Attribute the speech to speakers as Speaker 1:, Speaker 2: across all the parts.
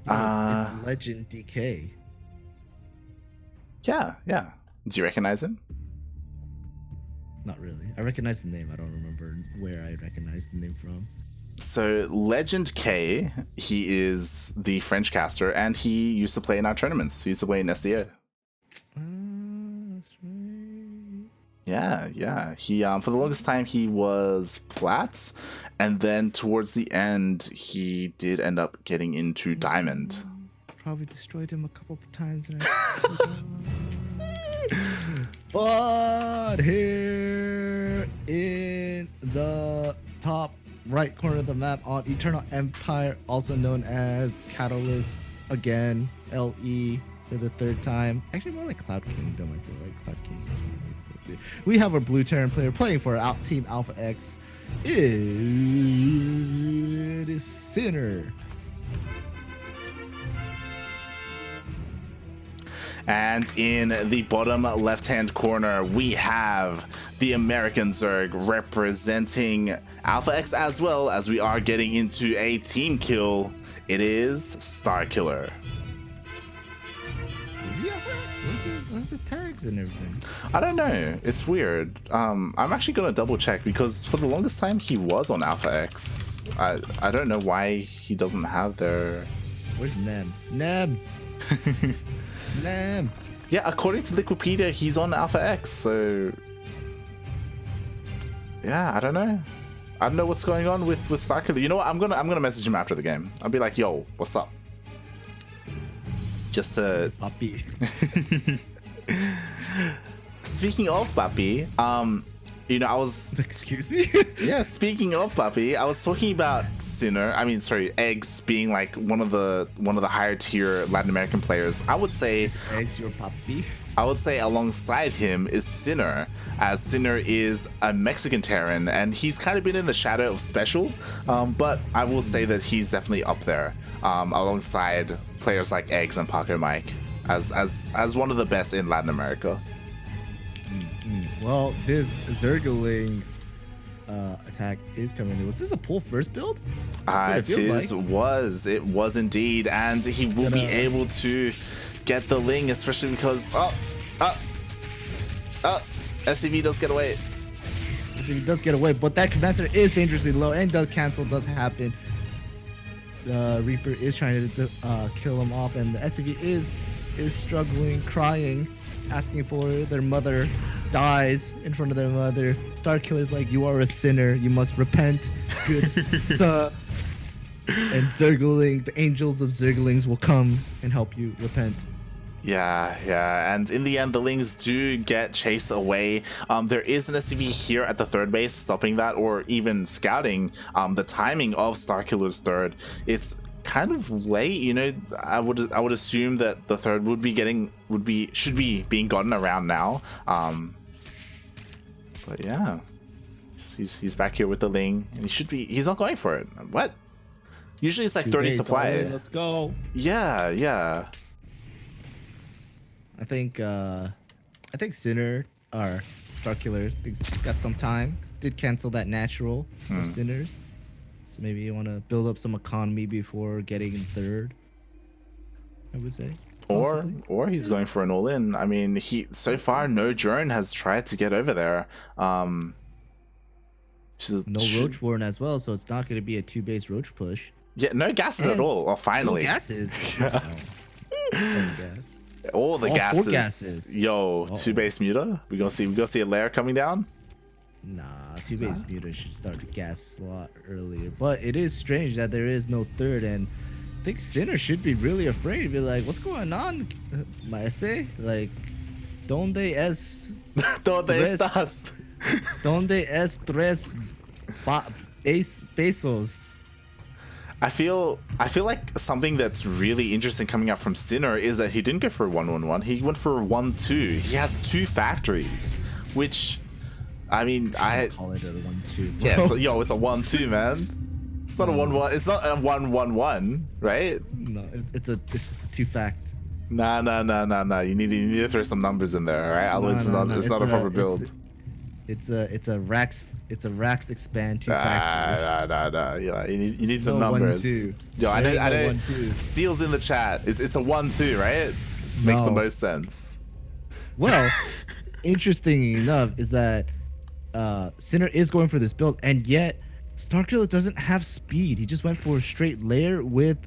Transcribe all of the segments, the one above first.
Speaker 1: It's Legend DK.
Speaker 2: Yeah, yeah. Do you recognize him?
Speaker 1: Not really. I recognize the name. I don't remember where I recognize the name from.
Speaker 2: So Legend K, he is the French caster, and he used to play in our tournaments. He used to play in SDO.
Speaker 1: That's right.
Speaker 2: Yeah, yeah. He for the longest time he was plat, and then towards the end he did end up getting into diamond.
Speaker 1: Probably destroyed him a couple of times. But here in the top right corner of the map on Eternal Empire, also known as Catalyst, again, LE for the third time. Actually, more like Cloud Kingdom, I feel like. Cloud Kingdom is more like it. We have our Blue Terran player playing for our Team Alpha X. It is Sinner.
Speaker 2: And in the bottom left-hand corner, we have the American Zerg representing Alpha X, as well as we are getting into a team kill. It is StarKiller.
Speaker 1: Is he Alpha X? Where's his tags and everything?
Speaker 2: I don't know. It's weird. I'm actually going to double check because for the longest time he was on Alpha X. I don't know why he doesn't have their...
Speaker 1: Where's Neb? Neb! Neb!
Speaker 2: Yeah, according to Wikipedia, he's on Alpha X, so... Yeah, I don't know. I don't know what's going on with StarKiller. You know what? I'm gonna message him after the game. I'll be like, yo, what's up? Just to...
Speaker 1: Puppy.
Speaker 2: Speaking of Papi, you know, I was...
Speaker 1: Excuse me?
Speaker 2: Yeah, speaking of Papi, I was talking about Eggs being like one of the higher tier Latin American players. I would say
Speaker 1: Eggs, your puppy.
Speaker 2: I would say alongside him is Sinner, as Sinner is a Mexican Terran, and he's kind of been in the shadow of Special, but I will say that he's definitely up there, alongside players like Eggs and Paco Mike, as one of the best in Latin America.
Speaker 1: Well, this Zergling attack is coming in. Was this a pull first build?
Speaker 2: It was indeed, and he will be able to get the Ling, especially because SCV does get away.
Speaker 1: SCV does get away, but that Commander is dangerously low, and the cancel does happen. The Reaper is trying to kill him off, and the SCV is struggling, crying, asking for their mother. Dies in front of their mother. StarKiller's like, you are a sinner, you must repent, good sir. And Zergling, the angels of Zerglings will come and help you repent.
Speaker 2: Yeah, and in the end, the Lings do get chased away. There is an SCV here at the third base, stopping that, or even scouting the timing of StarKiller's third. It's kind of late, you know. I would assume that the third should be being gotten around now. But yeah, he's back here with the Ling, and he's not going for it. What? Usually it's like 30 supply.
Speaker 1: Let's go.
Speaker 2: Yeah.
Speaker 1: I think Sinner or StarKiller got some time. Did cancel that natural for Sinners. So maybe you want to build up some economy before getting third, I would say. Possibly.
Speaker 2: Or he's going for an all-in. I mean, so far no drone has tried to get over there.
Speaker 1: No Roach Warren as well, so it's not going to be a 2-base Roach push.
Speaker 2: Yeah, no gases at all. Oh, finally.
Speaker 1: No gases.
Speaker 2: Yeah. All the gases.
Speaker 1: 4 gases.
Speaker 2: Yo, 2-base muter. We gonna see a layer coming down.
Speaker 1: Nah, 2-base muter should start the gas slot earlier. But it is strange that there is no third, and I think Sinner should be really afraid. Be like, what's going on, maese? Like, ¿dónde estás? ¿Dónde es tres pesos?
Speaker 2: I feel like something that's really interesting coming out from Sinner is that he didn't go for a 1-1-1. He went for a 1-2. He has 2 factories, which, I mean, I
Speaker 1: call it a 1-2.
Speaker 2: Yeah, so it's a 1-2, man. It's not a 1-1. It's not a 1-1-1, right?
Speaker 1: No, it's just a 2 fact.
Speaker 2: Nah. You need to throw some numbers in there, all right? Otherwise, it's not a proper build.
Speaker 1: It's a Rax expand 2 factor.
Speaker 2: Nah. Yeah, you need some
Speaker 1: No
Speaker 2: numbers.
Speaker 1: 1-2.
Speaker 2: Yo, I
Speaker 1: There
Speaker 2: know.
Speaker 1: ain't no 1-2.
Speaker 2: Steel's in the chat. It's a 1-2, right? This makes the
Speaker 1: No.
Speaker 2: most sense.
Speaker 1: Well, interesting enough is that Sinner is going for this build, and yet Starkiller doesn't have speed. He just went for a straight layer with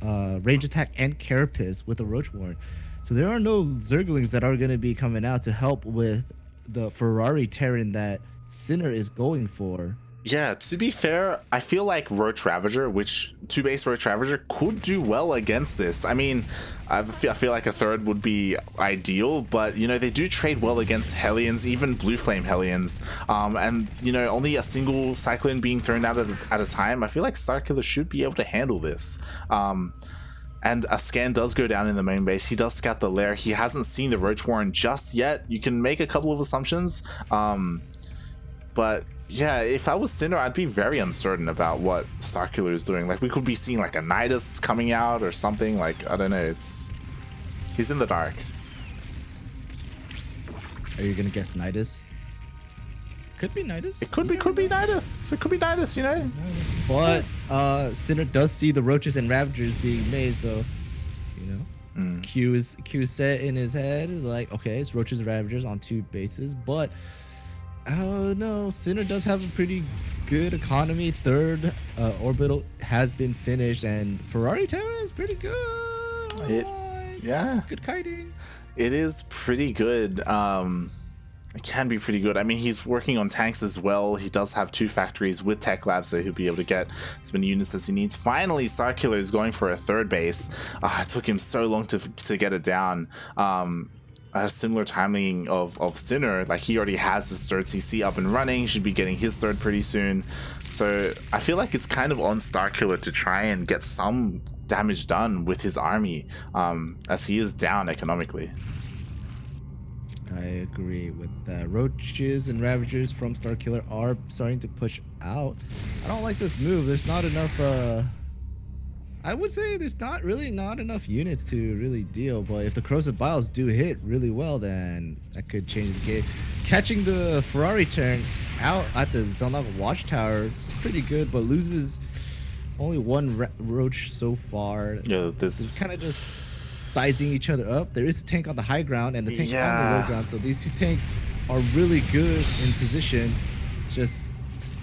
Speaker 1: range attack and carapace with a Roach Warren. So there are no Zerglings that are going to be coming out to help with the Ferrari Terran that Sinner is going for.
Speaker 2: Yeah, to be fair, I feel like Roach Ravager, which 2-base Roach Ravager could do well against this. I mean, I feel like a third would be ideal, but, you know, they do trade well against Hellions, even Blue Flame Hellions. And, you know, only a single Cyclone being thrown out at a time. I feel like Starkiller should be able to handle this. And a scan does go down in the main base. He does scout the lair. He hasn't seen the Roach Warren just yet. You can make a couple of assumptions. But yeah, if I was Sinner, I'd be very uncertain about what Starkiller is doing. Like, we could be seeing like a Nidus coming out or something. Like, I don't know. He's in the dark.
Speaker 1: Are you gonna guess Nidus? Could be Nidus.
Speaker 2: It could be Nidus. It could be Nidus, you know.
Speaker 1: But Sinner does see the Roaches and Ravagers being made, so you know, Q is set in his head. Like, okay, it's Roaches and Ravagers on 2 bases, but oh no, Sinner does have a pretty good economy. 3rd orbital has been finished, and Ferrari Terra is pretty good.
Speaker 2: Yeah,
Speaker 1: it's good kiting.
Speaker 2: It is pretty good. It can be pretty good. I mean, he's working on tanks as well. He does have 2 factories with Tech Labs, so he'll be able to get as many units as he needs. Finally, Starkiller is going for a 3rd base. It took him so long to get it down. A similar timing of Sinner. Like, he already has his 3rd CC up and running. He should be getting his 3rd pretty soon. So I feel like it's kind of on Starkiller to try and get some damage done with his army, as he is down economically.
Speaker 1: I agree with that. Roaches and Ravagers from Starkiller are starting to push out. I don't like this move. There's not enough I would say there's not enough units to really deal, but if the Corrosive Biles do hit really well, then that could change the game. Catching the Ferrari turn out at the Zelnok Watchtower is pretty good, but loses only 1 Roach so far.
Speaker 2: Yeah, this
Speaker 1: is kind of just sizing each other up. There is a tank on the high ground and the tank on the low ground, so these 2 tanks are really good in position. It's just,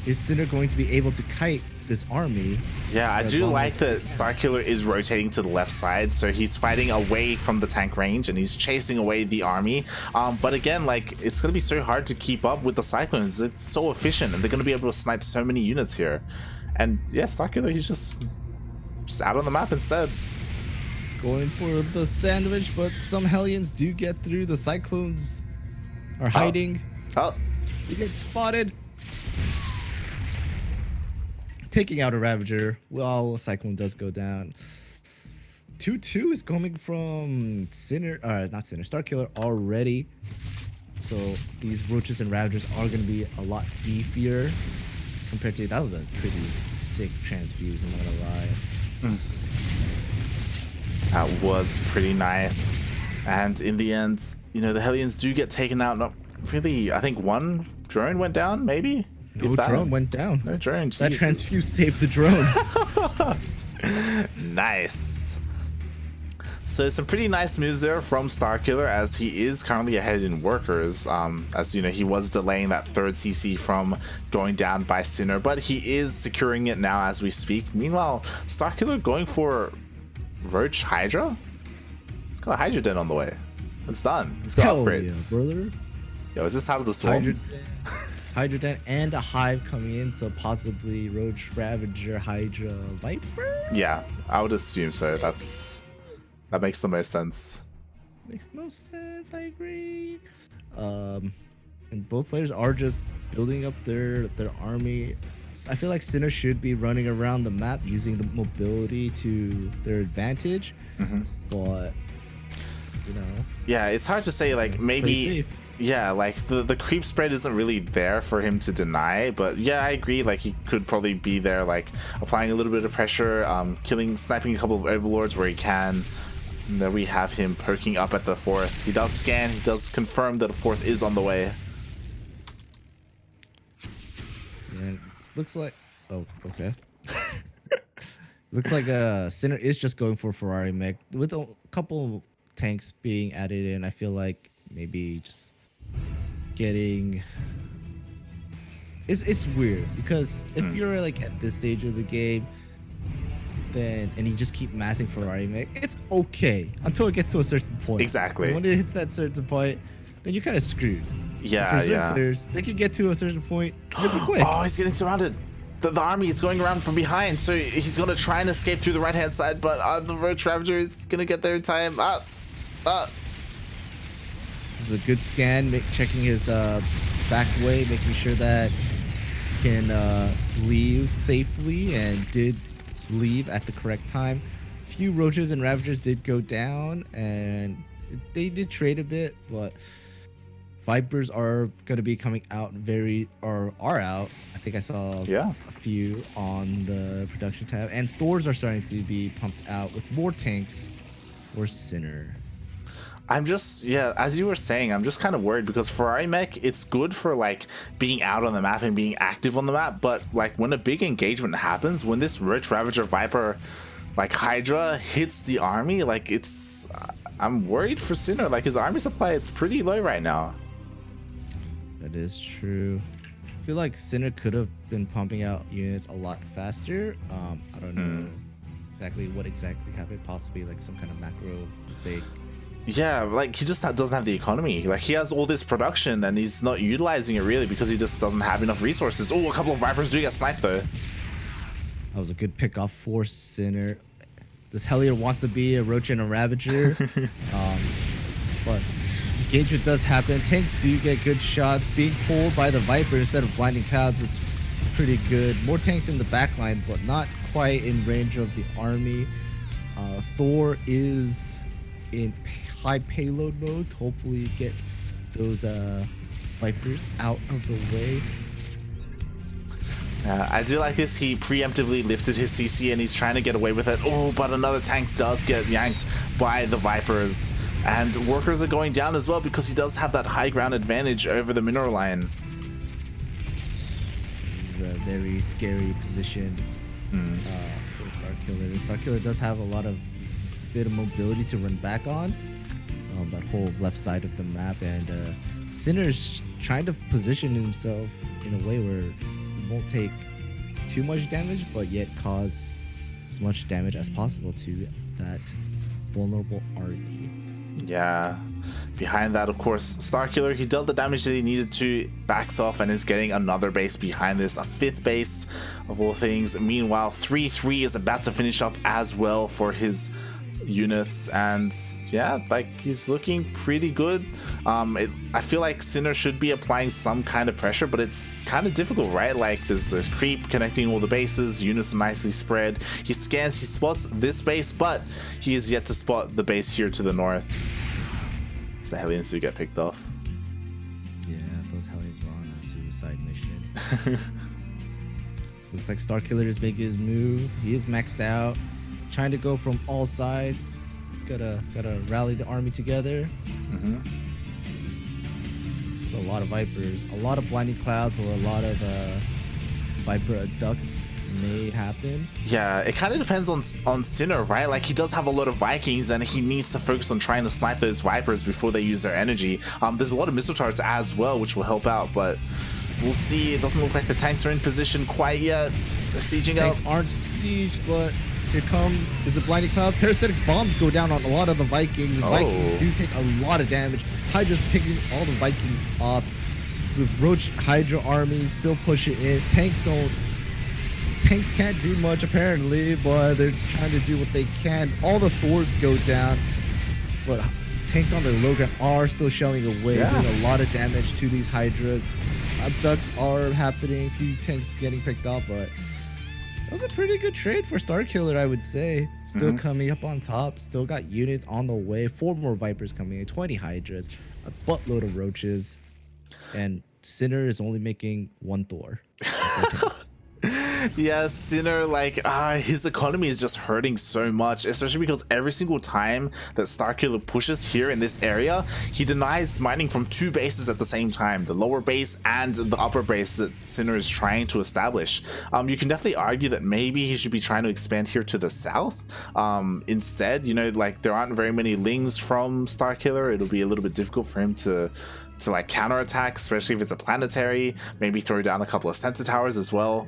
Speaker 1: is Sinner going to be able to kite this army?
Speaker 2: Yeah, I do like that Starkiller is rotating to the left side, so he's fighting away from the tank range and he's chasing away the army. But again, like, it's going to be so hard to keep up with the Cyclones. It's so efficient and they're going to be able to snipe so many units here. And yeah, Starkiller, he's just out on the map instead.
Speaker 1: Going for the sandwich, but some Hellions do get through. The Cyclones are hiding. They get spotted. Taking out a Ravager. Well, Cyclone does go down. 2-2 is coming from Sinner, not Sinner, Starkiller already. So these Roaches and Ravagers are going to be a lot beefier compared to, that was a pretty sick transfuse, I'm not gonna lie.
Speaker 2: That was pretty nice. And in the end, you know, the Hellions do get taken out. Not really, I think 1 drone went down, maybe?
Speaker 1: No drone went down.
Speaker 2: No drone, Jesus.
Speaker 1: That transfuse saved the drone.
Speaker 2: Nice. So some pretty nice moves there from Starkiller, as he is currently ahead in workers. As you know, he was delaying that 3rd CC from going down by Sinner, but he is securing it now as we speak. Meanwhile, Starkiller going for Roach Hydra? He's got a Hydra Den on the way. It's done. He's got upgrades.
Speaker 1: Yeah, brother.
Speaker 2: Yo, is this out of the Swarm?
Speaker 1: Hydra Den and a Hive coming in, so possibly Roach Ravager, Hydra, Viper?
Speaker 2: Yeah, I would assume so. That makes the most sense.
Speaker 1: Makes the most sense, I agree. And both players are just building up their army. I feel like Sinner should be running around the map using the mobility to their advantage, but you know.
Speaker 2: Yeah, it's hard to say. Like, maybe, yeah, like the creep spread isn't really there for him to deny. But yeah, I agree. Like, he could probably be there, like applying a little bit of pressure, sniping a couple of overlords where he can. And then we have him poking up at the 4th. He does scan. He does confirm that the 4th is on the way.
Speaker 1: looks like. Oh, okay. Looks like Sinner is just going for Ferrari mech with a couple tanks being added in. I feel like maybe just getting. It's weird because if you're like at this stage of the game, then and you just keep massing Ferrari mech, it's okay until it gets to a certain point.
Speaker 2: Exactly.
Speaker 1: And when it hits that certain point, then you're kind of screwed.
Speaker 2: Yeah, yeah.
Speaker 1: Players, they can get to a certain point super quick.
Speaker 2: Oh, he's getting surrounded. The army is going around from behind, so he's going to try and escape through the right-hand side, but the Roach Ravager is going to get there in time.
Speaker 1: It was a good scan, checking his back way, making sure that he can leave safely, and did leave at the correct time. A few Roaches and Ravagers did go down, and they did trade a bit, but Vipers are going to be coming out are out. I think I saw a few on the production tab, and Thors are starting to be pumped out with more tanks for Sinner.
Speaker 2: I'm just, as you were saying, I'm just kind of worried because Ferrari mech, it's good for like being out on the map and being active on the map, but like when a big engagement happens, when this Roach Ravager Viper like Hydra hits the army, like it's, I'm worried for Sinner. Like his army supply, it's pretty low right now.
Speaker 1: That is true. I feel like Sinner could have been pumping out units a lot faster. I don't know exactly what happened. Possibly like some kind of macro mistake.
Speaker 2: Yeah, like he just doesn't have the economy. Like he has all this production and he's not utilizing it really because he just doesn't have enough resources. Oh, a couple of Vipers do get sniped though.
Speaker 1: That was a good pick off for Sinner. This Hellier wants to be a Roach and a Ravager. But engagement does happen. Tanks do get good shots. Being pulled by the Viper instead of blinding clouds, it's pretty good. More tanks in the backline, but not quite in range of the army. Thor is in high payload mode to hopefully get those Vipers out of the way.
Speaker 2: I do like this. He preemptively lifted his CC and he's trying to get away with it. Oh, but another tank does get yanked by the Vipers. And workers are going down as well because he does have that high ground advantage over the mineral line.
Speaker 1: This is a very scary position for StarKiller. StarKiller does have a lot of bit of mobility to run back on that whole left side of the map, and Sinner's trying to position himself in a way where he won't take too much damage, but yet cause as much damage as possible to that vulnerable army.
Speaker 2: Yeah, behind that, of course, StarKiller, he dealt the damage that he needed to, backs off and is getting another base behind this, a 5th base of all things. Meanwhile, 3-3 is about to finish up as well for his units, and yeah, like he's looking pretty good. I feel like Sinner should be applying some kind of pressure, but it's kind of difficult, right? Like there's creep connecting all the bases, units are nicely spread. He scans, he spots this base, but he is yet to spot the base here to the north. It's the Hellions who get picked off.
Speaker 1: Yeah, those Hellions were on a suicide mission. Looks like StarKiller is making his move. He is maxed out, trying to go from all sides. Gotta rally the army together. So a lot of Vipers, a lot of blinding clouds, or a lot of Viper ducks may happen.
Speaker 2: Yeah, it kind of depends on Sinner, right? Like he does have a lot of Vikings and he needs to focus on trying to snipe those Vipers before they use their energy. There's a lot of missile turrets as well, which will help out, but we'll see. It doesn't look like the tanks are in position quite yet. They're sieging up.
Speaker 1: Tanks aren't sieged, but here comes is a blinding cloud. Parasitic bombs go down on a lot of the Vikings. The Vikings do take a lot of damage. Hydra's picking all the Vikings off. The Roach Hydra army still pushing in. Tanks can't do much apparently, but they're trying to do what they can. All the Thors go down, but tanks on the low ground are still shelling away, doing a lot of damage to these Hydras. Ducks are happening, a few tanks getting picked off, but that was a pretty good trade for StarKiller, I would say. Still coming up on top, still got units on the way. 4 more Vipers coming in, 20 Hydras, a buttload of Roaches, and Sinner is only making 1 Thor.
Speaker 2: Yeah, Sinner, like, his economy is just hurting so much, especially because every single time that StarKiller pushes here in this area, he denies mining from 2 bases at the same time, the lower base and the upper base that Sinner is trying to establish. You can definitely argue that maybe he should be trying to expand here to the south. Instead, you know, like, there aren't very many Lings from StarKiller. It'll be a little bit difficult for him to like counterattack, especially if it's a planetary. Maybe throw down a couple of sensor towers as well.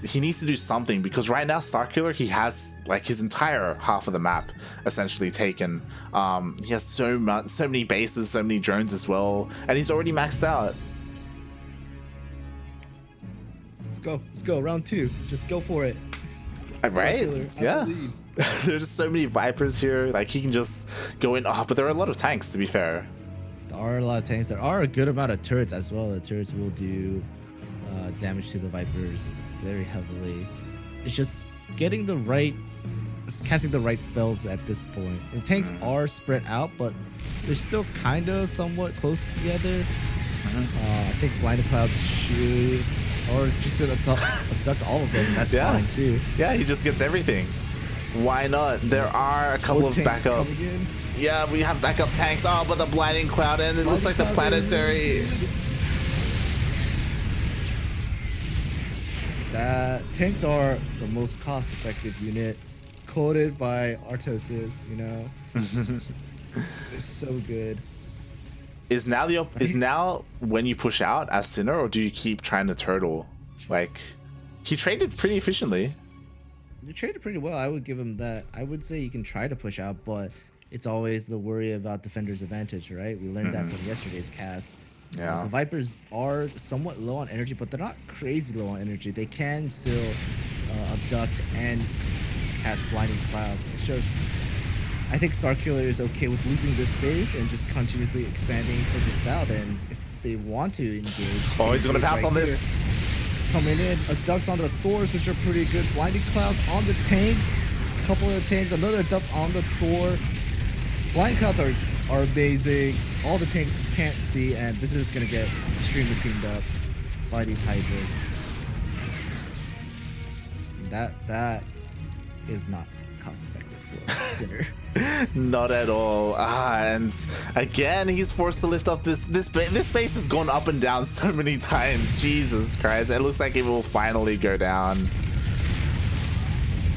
Speaker 2: He needs to do something, because right now StarKiller, he has like his entire half of the map essentially taken. He has so many bases, so many drones as well, and he's already maxed out.
Speaker 1: Let's go round 2. Just go for it.
Speaker 2: Right? Yeah.
Speaker 1: Lead.
Speaker 2: There's so many Vipers here, like he can just go in. But there are a lot of tanks, to be fair.
Speaker 1: There are a lot of tanks. There are a good amount of turrets as well. The turrets will do damage to the Vipers very heavily. It's just getting the right, casting the right spells at this point. The tanks are spread out, but they're still kind of somewhat close together. I think Blinded Clouds should, or just gonna abduct all of them. That's fine too.
Speaker 2: Yeah, he just gets everything. Why not? There are a couple of backup. Yeah, we have backup tanks. Oh, but the Blinding Cloud, and it looks like the planetary.
Speaker 1: Tanks are the most cost-effective unit, quoted by Artosis. You know, they're so good.
Speaker 2: Is now when you push out as Sinner, or do you keep trying to turtle? Like, he traded pretty efficiently.
Speaker 1: You traded pretty well. I would give him that. I would say you can try to push out, but it's always the worry about defender's advantage, right? We learned that from yesterday's cast.
Speaker 2: Yeah.
Speaker 1: The Vipers are somewhat low on energy, but they're not crazy low on energy. They can still abduct and cast Blinding Clouds. It's just, I think StarKiller is okay with losing this base and just continuously expanding towards the south. And if they want to engage,
Speaker 2: oh, he's gonna pounce on this.
Speaker 1: Coming in, abducts on the Thors, which are pretty good. Blinding Clouds on the tanks, a couple of the tanks, another abduct on the Thor. Blinding Clouds are amazing. All the tanks can't see, and this is gonna get extremely cleaned up by these Hydras. That is not cost effective for Sinner.
Speaker 2: Not at all. And again, he's forced to lift up this base has gone up and down so many times. Jesus Christ! It looks like it will finally go down.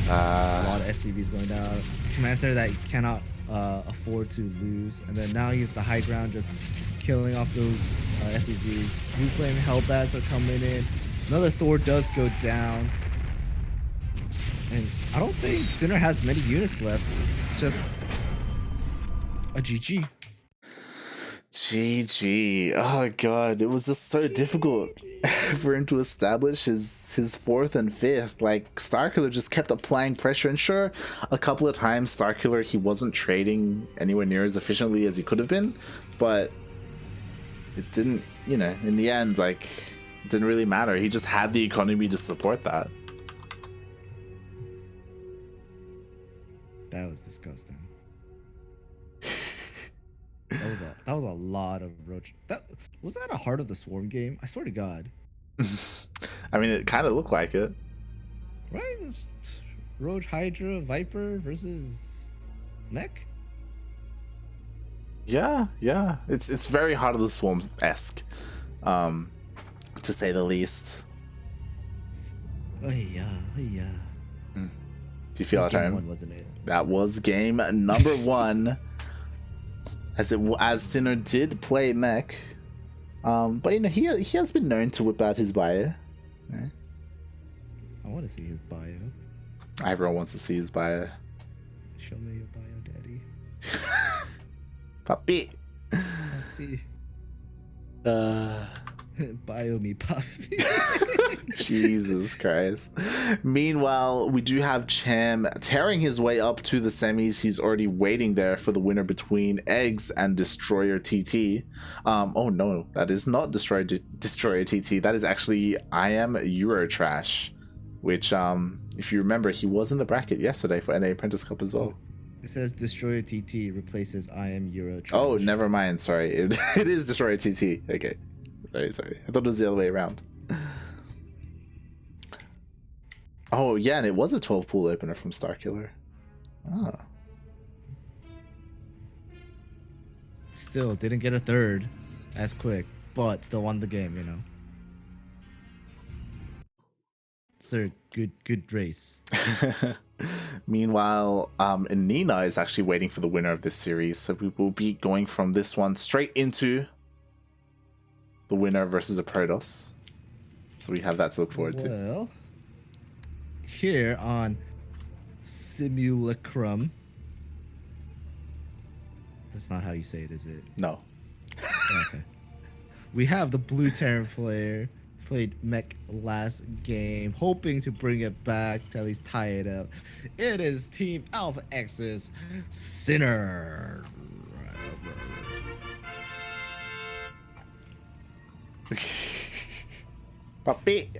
Speaker 1: A lot of SCVs going down. Command center that you cannot afford to lose, and then now he's the high ground, just killing off those SCVs. Blue Flame Hellbats are coming in. Another Thor does go down, and I don't think Sinner has many units left. It's just a GG.
Speaker 2: GG. Oh god, it was just so difficult for him to establish his 4th and 5th. Like, StarKiller just kept applying pressure, and sure, a couple of times StarKiller, he wasn't trading anywhere near as efficiently as he could have been, but it didn't, you know, in the end, like, it didn't really matter. He just had the economy to support that.
Speaker 1: That was disgusting. That was a lot of Roach. Was that a Heart of the Swarm game? I swear to God.
Speaker 2: I mean, it kind of looked like it.
Speaker 1: Right? It's Roach, Hydra, Viper versus Mech?
Speaker 2: Yeah. It's very Heart of the Swarm-esque, to say the least.
Speaker 1: Oh yeah.
Speaker 2: Do you feel at home?
Speaker 1: Game 1, wasn't it?
Speaker 2: That was game number 1. As Sinner did play mech, but you know, he has been known to whip out his bio. Right?
Speaker 1: I want to see his bio.
Speaker 2: Everyone wants to see his bio.
Speaker 1: Show me your bio, daddy.
Speaker 2: Puppy.
Speaker 1: Bio me, puppy.
Speaker 2: Jesus Christ. Meanwhile, we do have Cham tearing his way up to the semis. He's already waiting there for the winner between Eggs and Destroyer TT. Oh no, that is not Destroyer TT. That is actually I Am Eurotrash, which if you remember, he was in the bracket yesterday for NA Apprentice Cup as well.
Speaker 1: It says Destroyer TT replaces I Am Eurotrash.
Speaker 2: Oh, never mind. Sorry, it is Destroyer TT. Okay. Sorry. I thought it was the other way around. Oh yeah, and it was a 12 pool opener from StarKiller. Ah.
Speaker 1: Still didn't get a third as quick, but still won the game, you know. Sir, good race.
Speaker 2: Meanwhile, Nina is actually waiting for the winner of this series, so we will be going from this one straight into the winner versus a Protoss. So we have that to look forward to.
Speaker 1: Well, here on Simulacrum. That's not how you say it, is it?
Speaker 2: No.
Speaker 1: Okay. We have the blue Terran player played mech last game, hoping to bring it back to at least tie it up. It is Team Alpha X's Sinner.
Speaker 2: Puppy.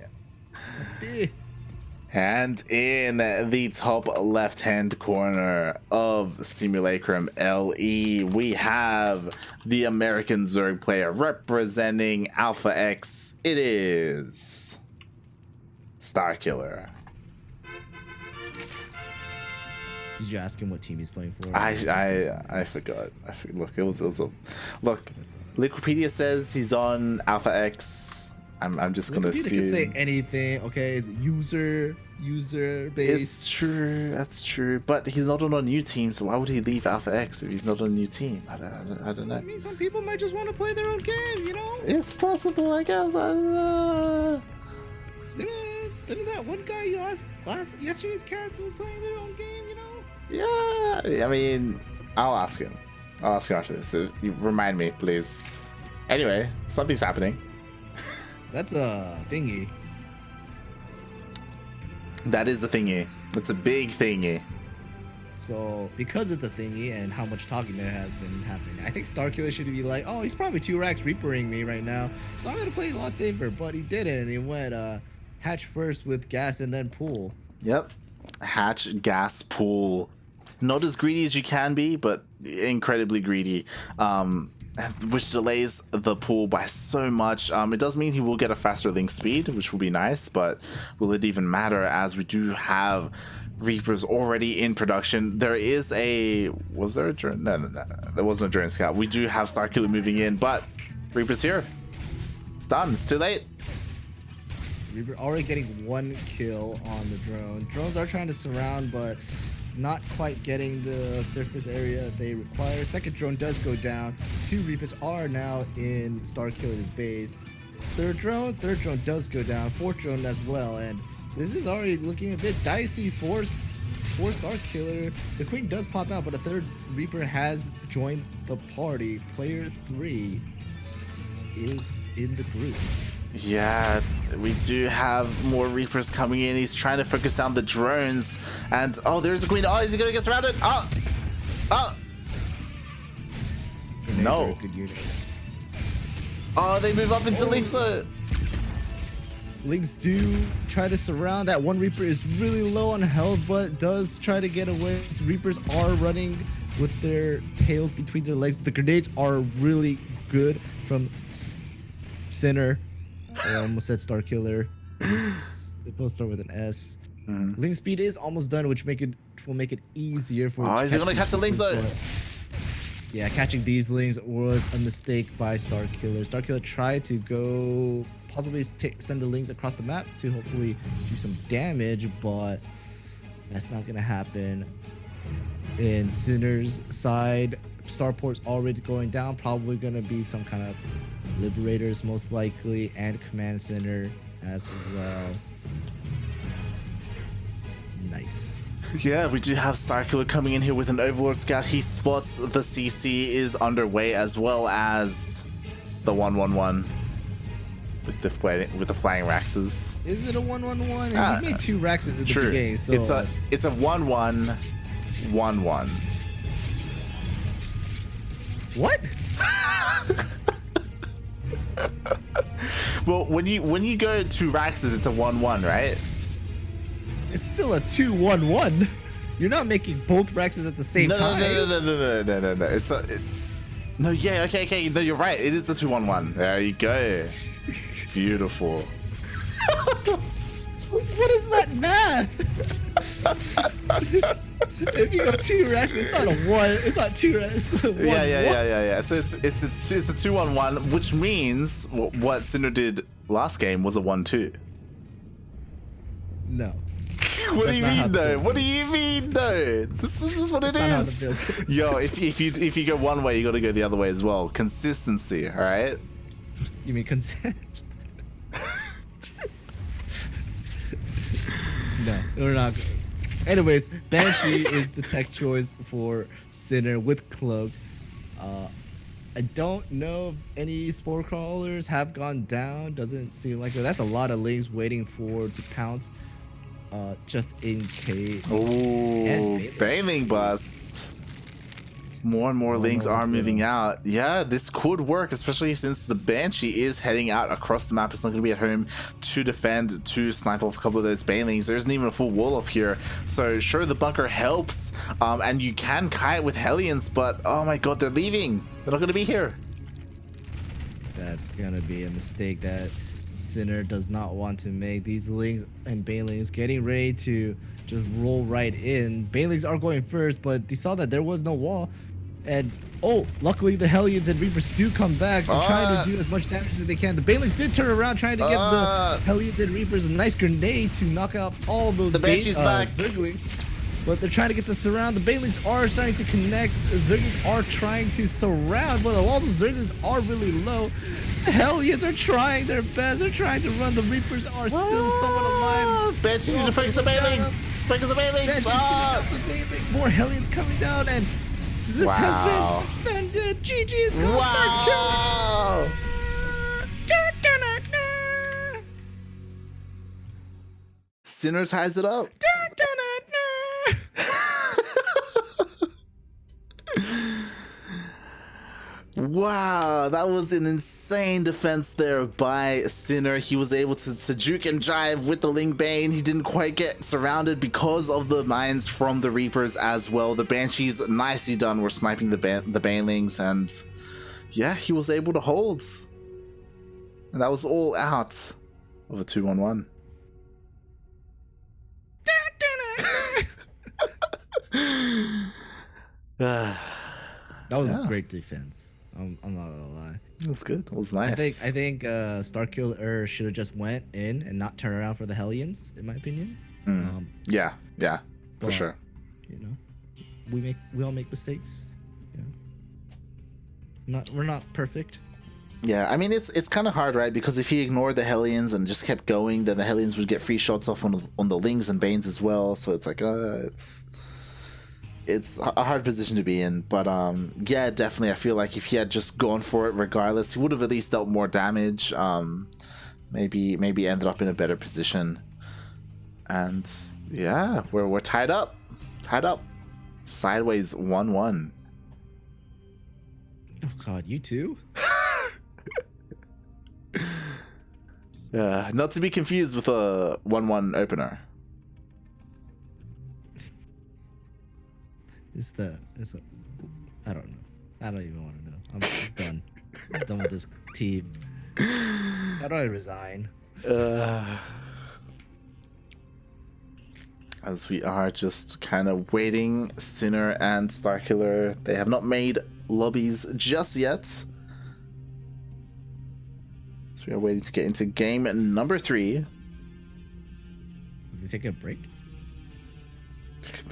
Speaker 2: And in the top left-hand corner of Simulacrum LE, we have the American Zerg player representing Alpha X. It is StarKiller.
Speaker 1: Did you ask him what team he's playing for?
Speaker 2: I forgot. Look, it was a look. Wikipedia says he's on Alpha X. I'm just gonna assume.
Speaker 1: You can say anything. Okay, it's user base.
Speaker 2: It's true. That's true. But he's not on a new team, so why would he leave Alpha X if he's not on a new team? I don't know.
Speaker 1: I mean, some people might just want to play their own game, you know.
Speaker 2: It's possible, I guess.
Speaker 1: Didn't that one guy yesterday's cast was playing their own game, you know?
Speaker 2: Yeah. I mean, I'll ask him. I'll ask him after this. So you remind me, please. Anyway, something's happening.
Speaker 1: That's a thingy.
Speaker 2: That is a thingy. That's a big thingy.
Speaker 1: So, because it's a thingy and how much talking there has been happening, I think StarKiller should be like, oh, he's probably 2 racks Reapering me right now, so I'm going to play a lot safer. But he didn't. He went hatch first with gas and then pool.
Speaker 2: Yep. Hatch, gas, pool. Not as greedy as you can be, but incredibly greedy. Which delays the pool by so much. It does mean he will get a faster link speed, which will be nice, but will it even matter as we do have Reapers already in production? There is a... Was there a drone? No. There wasn't a drone scout. We do have StarKiller moving in, but Reaper's here. It's done. It's too late.
Speaker 1: Reaper already getting 1 kill on the drone. Drones are trying to surround, but not quite getting the surface area they require. Second drone does go down. 2 Reapers are now in StarKiller's base. Third drone does go down. 4th drone as well, and this is already looking a bit dicey for StarKiller. The Queen does pop out, but a 3rd Reaper has joined the party. Player 3 is in the group.
Speaker 2: Yeah, we do have more Reapers coming in. He's trying to focus down the drones. And, oh, there's the Queen. Oh, is he going to get surrounded? Oh! No. Oh, they move up into Links though.
Speaker 1: Links do try to surround. That 1 Reaper is really low on health, but does try to get away. Reapers are running with their tails between their legs. But the grenades are really good from Sinner. I almost said StarKiller. They both start with an S. Link speed is almost done, which will make it easier for.
Speaker 2: Oh, is he gonna catch the Links though?
Speaker 1: Yeah, catching these Links was a mistake by StarKiller. StarKiller tried to go possibly send the Links across the map to hopefully do some damage, but that's not gonna happen. In Sinner's side, Starport's already going down. Probably gonna be some kind of Liberators most likely, and Command Center as well. Nice.
Speaker 2: Yeah, we do have StarKiller coming in here with an Overlord Scout. He spots the CC is underway, as well as the 1-1-1 with the flying Raxes.
Speaker 1: Is it a 1-1-1? He made 2 Raxes in the game, so
Speaker 2: it's a 1-1-1-1.
Speaker 1: What?
Speaker 2: Well, when you go 2 Raxes, it's a 1-1, right?
Speaker 1: It's still a 2-1-1. You're not making both Raxes at the same time.
Speaker 2: No. No, yeah, okay. No, you're right. It is the 2-1-1. There you go. Beautiful.
Speaker 1: What is that math? math. If you go 2 racks, it's not a 1. It's not 2 racks. It's a 1.
Speaker 2: Yeah. So it's a 2-1-1, which means what Sinner did last game was a 1-2.
Speaker 1: No.
Speaker 2: What do you mean though? What do you mean though? This is what it is. Yo, if you go one way, you got to go the other way as well. Consistency, all right?
Speaker 1: You mean consent? No, we're not. Anyways, Banshee is the tech choice for Sinner with Cloak. I don't know if any spore crawlers have gone down. Doesn't seem like it. That's a lot of lings waiting for to pounce. Just in case.
Speaker 2: Oh, bathing bust. More and more lings are moving out. Yeah, this could work, especially since the Banshee is heading out across the map. It's not going to be at home to defend, to snipe off a couple of those banelings. There isn't even a full wall off here. So sure, the bunker helps, and you can kite with Hellions, but oh my god, they're leaving. They're not going to be here.
Speaker 1: That's going to be a mistake that Sinner does not want to make. These lings and banelings getting ready to just roll right in. Banelings are going first, but they saw that there was no wall. And oh, luckily the Hellions and Reapers do come back. They're trying to do as much damage as they can. The Banelings did turn around trying to get the Hellions and Reapers a nice grenade to knock out all those Zerglings. But they're trying to get the surround. The Banelings are starting to connect. The Zerglings are trying to surround, but all the Zerglings are really low. The Hellions are trying their best. They're trying to run. The Reapers are still somewhat alive.
Speaker 2: Banshees need to focus the Banelings. Focus the Banelings.
Speaker 1: More Hellions coming down, and this has been defended. GG is going to start killing.
Speaker 2: Sinner ties it up. Wow, that was an insane defense there by Sinner. He was able to juke and jive with the Ling Bane. He didn't quite get surrounded because of the mines from the Reapers as well. The Banshees, nicely done, were sniping the Banelings, and yeah, he was able to hold. And that was all out of a 2-1-1.
Speaker 1: That was a great defense. I'm not gonna lie.
Speaker 2: It was good. It was nice.
Speaker 1: I think StarKiller should have just went in and not turn around for the Hellions, in my opinion.
Speaker 2: Yeah, for sure.
Speaker 1: You know, we all make mistakes. Yeah. We're not perfect.
Speaker 2: Yeah, I mean it's kind of hard, right? Because if he ignored the Hellions and just kept going, then the Hellions would get free shots off on the Lings and Banes as well. So it's like it's a hard position to be in, but yeah, definitely I feel like if he had just gone for it regardless, he would have at least dealt more damage. Maybe ended up in a better position. And yeah, we're tied up sideways 1-1.
Speaker 1: Oh god, you too?
Speaker 2: Yeah, not to be confused with a 1-1 opener. I don't know. I don't even want to know. I'm done. I'm done with this team. How do I resign? As we are just kind of waiting, Sinner and StarKiller, they have not made lobbies just yet. So we are waiting to get into game number 3.
Speaker 1: Are they taking a break?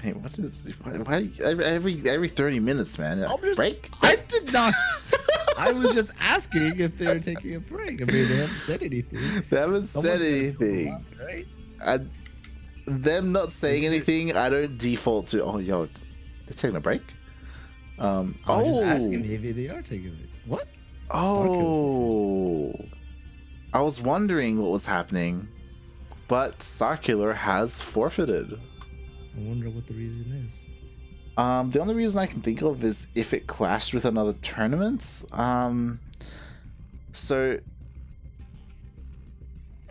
Speaker 2: Man, what is why every 30 minutes, man? Break?
Speaker 1: I did not. I was just asking if they were taking a break. I mean, they haven't said anything.
Speaker 2: They haven't said anything. Up, right? Them not saying anything, I don't default to. Oh, yo, they're taking a break.
Speaker 1: I was just asking maybe they are taking it. What?
Speaker 2: Oh, I was wondering what was happening, but StarKiller has forfeited.
Speaker 1: I wonder what the reason is.
Speaker 2: The only reason I can think of is if it clashed with another tournament. So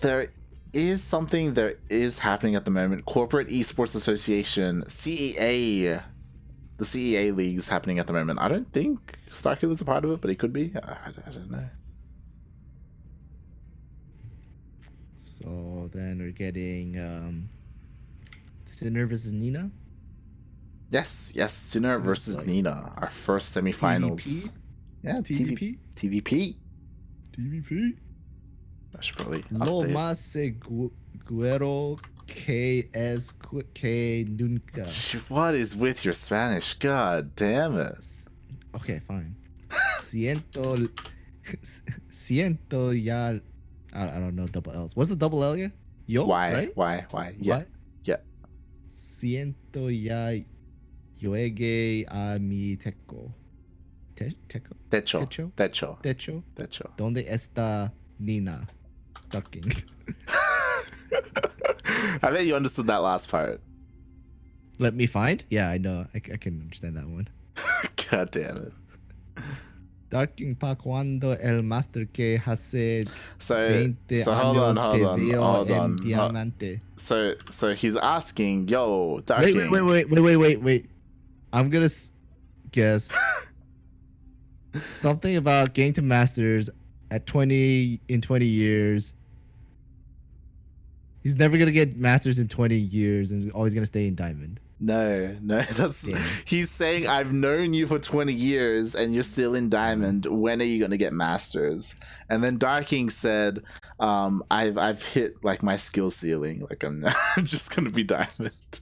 Speaker 2: there is something that is happening at the moment. Corporate Esports Association, CEA. The CEA league is happening at the moment. I don't think StarKiller's a part of it, but it could be. I don't know.
Speaker 1: So then we're getting Sinner versus Nina.
Speaker 2: Yes, Sinner versus
Speaker 1: like
Speaker 2: Nina, our first semifinals.
Speaker 1: TVP?
Speaker 2: Yeah,
Speaker 1: TVP?
Speaker 2: TVP.
Speaker 1: TVP.
Speaker 2: I should probably
Speaker 1: Lo
Speaker 2: update.
Speaker 1: más seguro que es que nunca.
Speaker 2: What is with your Spanish? God damn it.
Speaker 1: Okay, fine. Siento ya. I don't know double L's. What's the double L again? Yo,
Speaker 2: Why?
Speaker 1: right?
Speaker 2: Why? Yeah.
Speaker 1: Why?
Speaker 2: Yeah.
Speaker 1: Siento ya llegué a mi techo.
Speaker 2: Techo.
Speaker 1: ¿Dónde está Nina? Ducking.
Speaker 2: I bet you understood that last part.
Speaker 1: Let me find? Yeah, I know. I can understand that one.
Speaker 2: God damn it.
Speaker 1: Ducking pa cuando el master que hace 20
Speaker 2: so hold
Speaker 1: años
Speaker 2: on,
Speaker 1: te
Speaker 2: hold on,
Speaker 1: veo
Speaker 2: hold
Speaker 1: en
Speaker 2: on.
Speaker 1: diamante.
Speaker 2: So he's asking, yo, Ducking.
Speaker 1: Wait. I'm gonna guess something about getting to masters at 20 in 20 years. He's never gonna get masters in 20 years and he's always gonna stay in diamond.
Speaker 2: No, that's he's saying I've known you for 20 years and you're still in diamond. When are you gonna get masters? And then Darking said, I've hit like my skill ceiling. Like I'm just gonna be diamond.